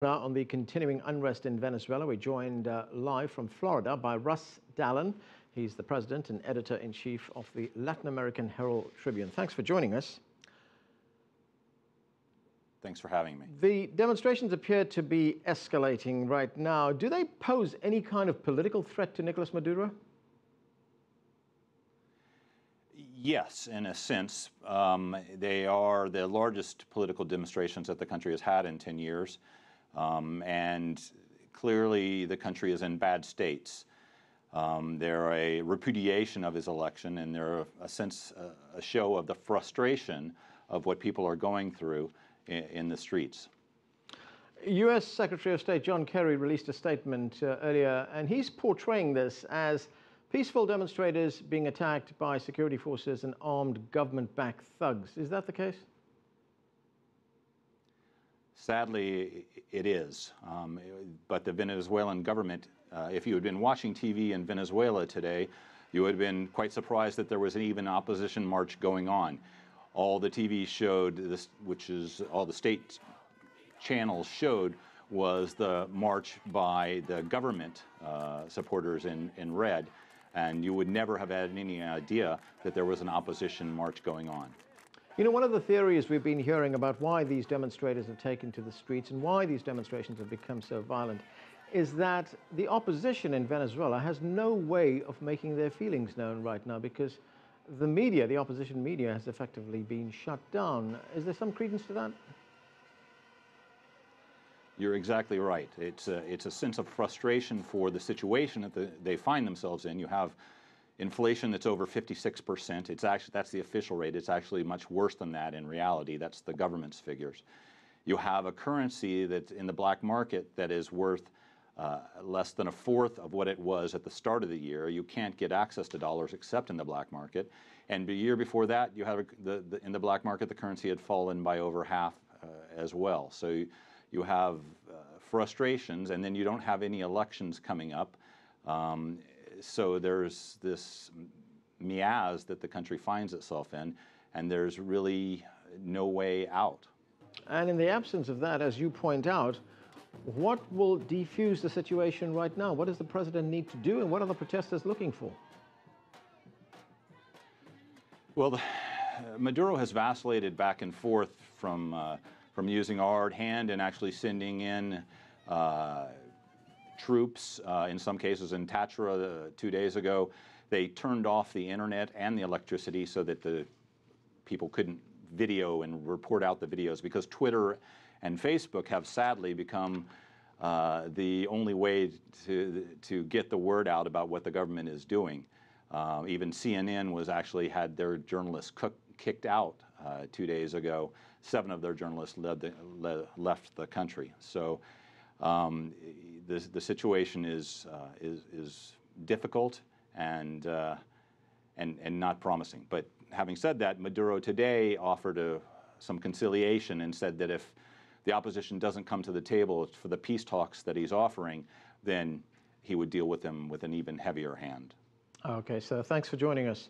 Now, on the continuing unrest in Venezuela, we're joined live from Florida by Russ Dallen. He's the president and editor-in-chief of the Latin American Herald Tribune. Thanks for joining us. Thanks for having me. The demonstrations appear to be escalating right now. Do they pose any kind of political threat to Nicolas Maduro? Yes, in a sense. They are the largest political demonstrations that the country has had in 10 years. And clearly the country is in bad states. They're a repudiation of his election, and they're a show of the frustration of what people are going through in the streets. U.S. Secretary of State John Kerry released a statement earlier, and he's portraying this as peaceful demonstrators being attacked by security forces and armed government-backed thugs. Is that the case? Sadly, it is. But the Venezuelan government, if you had been watching TV in Venezuela today, you would have been quite surprised that there was an even opposition march going on. All the TV showed, this, which is all the state channels showed, was the march by the government supporters in red. And you would never have had any idea that there was an opposition march going on. You know, one of the theories we've been hearing about why these demonstrators have taken to the streets and why these demonstrations have become so violent is that the opposition in Venezuela has no way of making their feelings known right now because the media, the opposition media, has effectively been shut down. Is there some credence to that? You're exactly right. It's a sense of frustration for the situation that they find themselves in. You have inflation that's over 56%. It's actually, that's the official rate. It's actually much worse than that in reality. That's the government's figures. You have a currency that's in the black market that is worth less than a fourth of what it was at the start of the year. You can't get access to dollars except in the black market. And the year before that, you have in the black market, the currency had fallen by over half as well. So you have frustrations, and then you don't have any elections coming up. So there's this miasma that the country finds itself in, and there's really no way out. And in the absence of that, as you point out, what will defuse the situation right now? What does the president need to do, and what are the protesters looking for? Well, Maduro has vacillated back and forth from using a hard hand and actually sending in troops, in some cases in Táchira 2 days ago. They turned off the internet and the electricity so that the people couldn't video and report out the videos, because Twitter and Facebook have sadly become the only way to get the word out about what the government is doing. Even CNN had their journalists kicked out 2 days ago. 7 of their journalists left the country. So the situation is difficult and not promising. But having said that, Maduro today offered some conciliation and said that if the opposition doesn't come to the table for the peace talks that he's offering, then he would deal with them with an even heavier hand. Okay, so thanks for joining us.